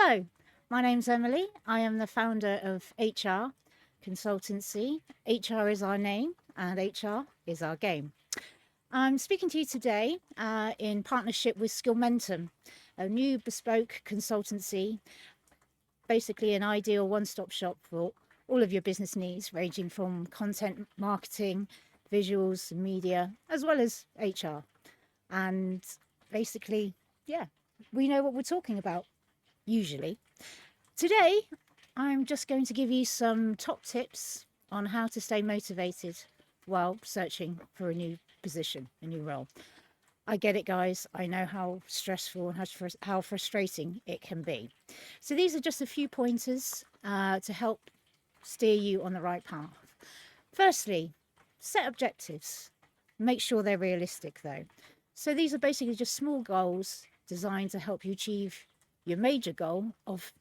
Hello, my name's Emily. I am the founder of HR Consultancy. HR is our name and HR is our game. I'm speaking to you today in partnership with Skillmentum, a new bespoke consultancy, basically an ideal one-stop shop for all of your business needs, ranging from content marketing, visuals, media, as well as HR. And basically, yeah, we know what we're talking about, usually. Today, I'm just going to give you some top tips on how to stay motivated while searching for a new position, a new role. I get it, guys. I know how stressful and how frustrating it can be. So these are just a few pointers to help steer you on the right path. Firstly, set objectives. Make sure they're realistic, though. So these are basically just small goals designed to help you achieve your major goal of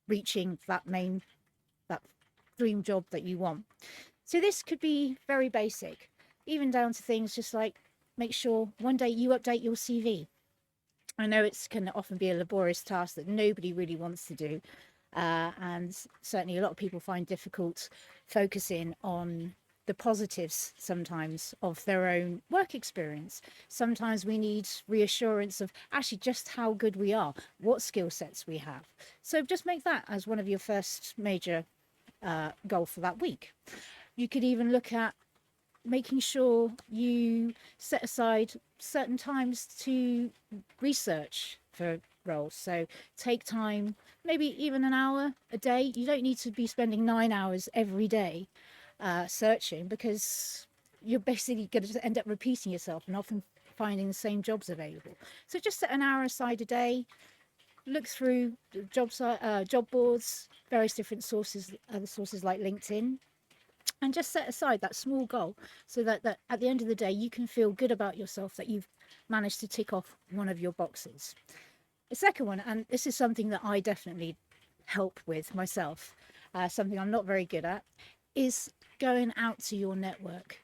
reaching that dream job that you want. So this could be very basic, even down to things just like make sure one day you update your CV. I know it can often be a laborious task that nobody really wants to do, and certainly a lot of people find difficult focusing on the positives sometimes of their own work experience. Sometimes we need reassurance of actually just how good we are, what skill sets we have. So just make that as one of your first major goal for that week. You could even look at making sure you set aside certain times to research for roles. So take time, maybe even an hour a day. You don't need to be spending 9 hours every day searching, because you're basically going to end up repeating yourself and often finding the same jobs available. So just set an hour aside a day, look through job boards, various different sources, other sources like LinkedIn, and just set aside that small goal so that at the end of the day you can feel good about yourself, that you've managed to tick off one of your boxes. The second one, and this is something that I definitely help with myself, something I'm not very good at, is going out to your network.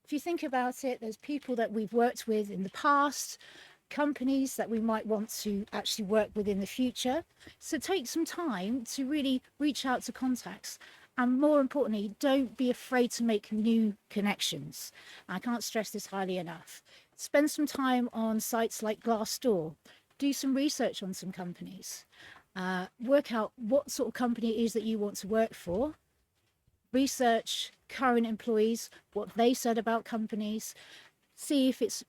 If you think about it, there's people that we've worked with in the past, companies that we might want to actually work with in the future. So take some time to really reach out to contacts. And more importantly, don't be afraid to make new connections. I can't stress this highly enough. Spend some time on sites like Glassdoor. Do some research on some companies. Work out what sort of company it is that you want to work for. Research current employees, what they said about companies. See if it's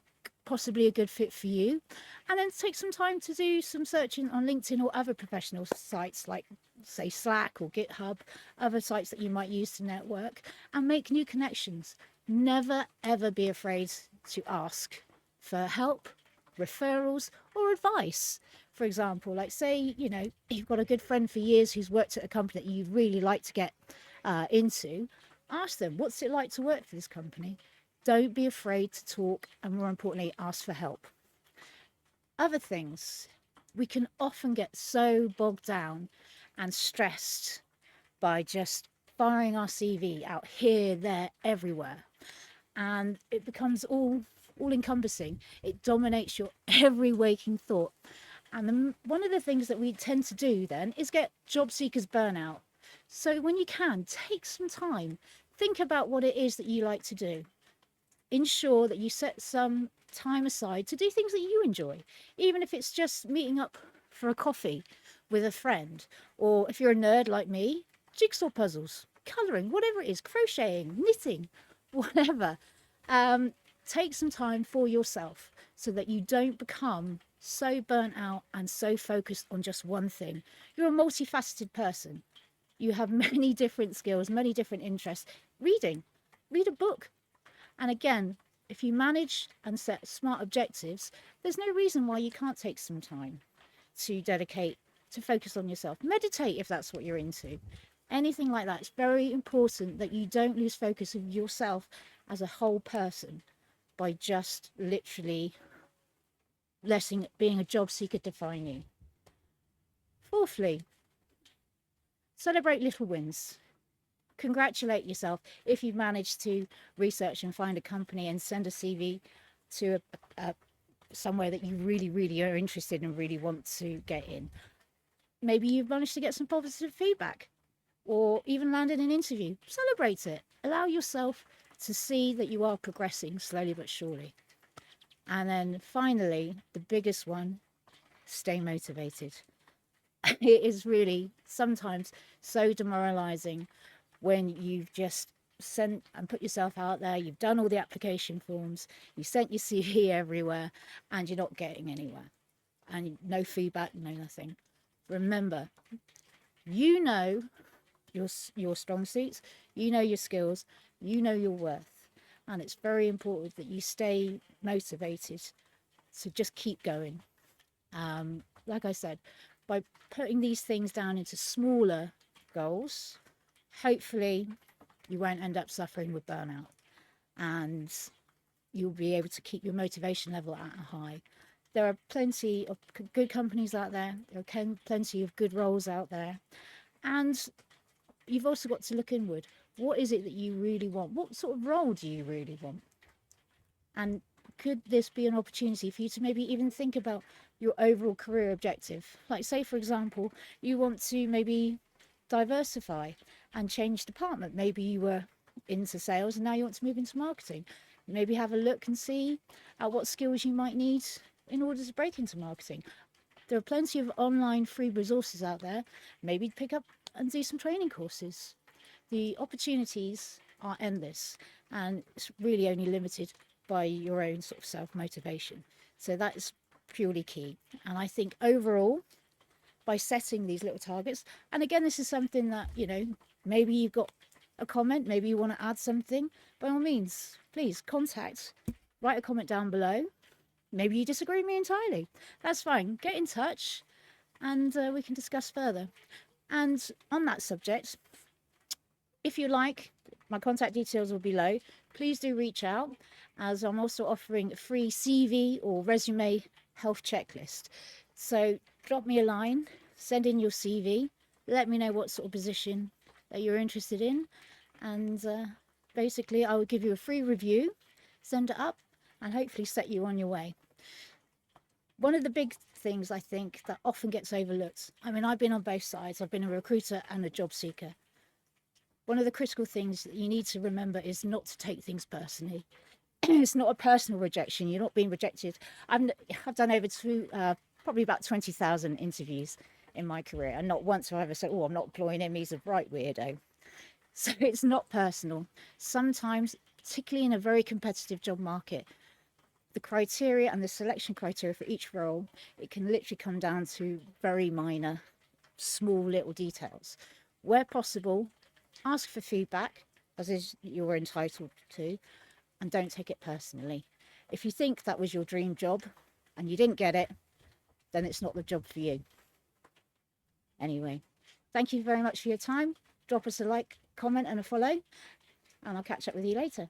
possibly a good fit for you, and then take some time to do some searching on LinkedIn or other professional sites like, say, Slack or GitHub, other sites that you might use to network, and make new connections. Never ever be afraid to ask for help, referrals, or advice. For example, like, say, you've got a good friend for years who's worked at a company that you'd really like to get into. Ask them, what's it like to work for this company? Don't be afraid to talk, and more importantly, ask for help. Other things, we can often get so bogged down and stressed by just firing our CV out here, there, everywhere. And it becomes all encompassing. It dominates your every waking thought. And one of the things that we tend to do then is get job seekers burnout. So when you can, take some time, think about what it is that you like to do. Ensure that you set some time aside to do things that you enjoy, even if it's just meeting up for a coffee with a friend, or if you're a nerd like me, jigsaw puzzles, colouring, whatever it is, crocheting, knitting, whatever. Take some time for yourself so that you don't become so burnt out and so focused on just one thing. You're a multifaceted person. You have many different skills, many different interests. Read a book. And again, if you manage and set smart objectives, there's no reason why you can't take some time to dedicate, to focus on yourself. Meditate if that's what you're into. Anything like that. It's very important that you don't lose focus of yourself as a whole person by just literally letting being a job seeker define you. Fourthly, celebrate little wins. Congratulate yourself if you've managed to research and find a company and send a CV to somewhere that you really, really are interested and really want to get in. maybe you've managed to get some positive feedback or even landed an interview. Celebrate it. Allow yourself to see that you are progressing slowly but surely. And then finally, the biggest one, stay motivated. It is really sometimes so demoralizing when you've just sent and put yourself out there, you've done all the application forms, you sent your CV everywhere, and you're not getting anywhere. And no feedback, no nothing. Remember, you know your strong suits, you know your skills, you know your worth. And it's very important that you stay motivated to just keep going. Like I said, by putting these things down into smaller goals, hopefully you won't end up suffering with burnout, and you'll be able to keep your motivation level at a high. There are plenty of good companies out there. There are plenty of good roles out there. And you've also got to look inward. What is it that you really want? What sort of role do you really want? And could this be an opportunity for you to maybe even think about your overall career objective? Like, say, for example, you want to maybe diversify and change department. Maybe you were into sales and now you want to move into marketing. Maybe have a look and see at what skills you might need in order to break into marketing. There are plenty of online free resources out there. Maybe pick up and do some training courses. The opportunities are endless, and it's really only limited by your own sort of self-motivation. So that's purely key. And I think overall, by setting these little targets, and again, this is something that, maybe you've got a comment, maybe you want to add something, by all means, please write a comment down below. Maybe you disagree with me entirely. That's fine. Get in touch and we can discuss further. And on that subject, if you like, my contact details will be below. Please do reach out, as I'm also offering a free CV or resume health checklist. So drop me a line, send in your CV, let me know what sort of position that you're interested in, and basically I will give you a free review, send it up, and hopefully set you on your way. One of the big things I think that often gets overlooked, I've been on both sides. I've been a recruiter and a job seeker. One of the critical things that you need to remember is not to take things personally. It's not a personal rejection. You're not being rejected. I've done probably about 20,000 interviews in my career, and not once have I ever said, "Oh, I'm not employing him, he's a right weirdo." So it's not personal. Sometimes, particularly in a very competitive job market, the criteria and the selection criteria for each role, it can literally come down to very minor, small little details. Where possible, ask for feedback, as is you're entitled to, and don't take it personally. If you think that was your dream job and you didn't get it, then it's not the job for you. Anyway, thank you very much for your time. Drop us a like, comment and a follow, and I'll catch up with you later.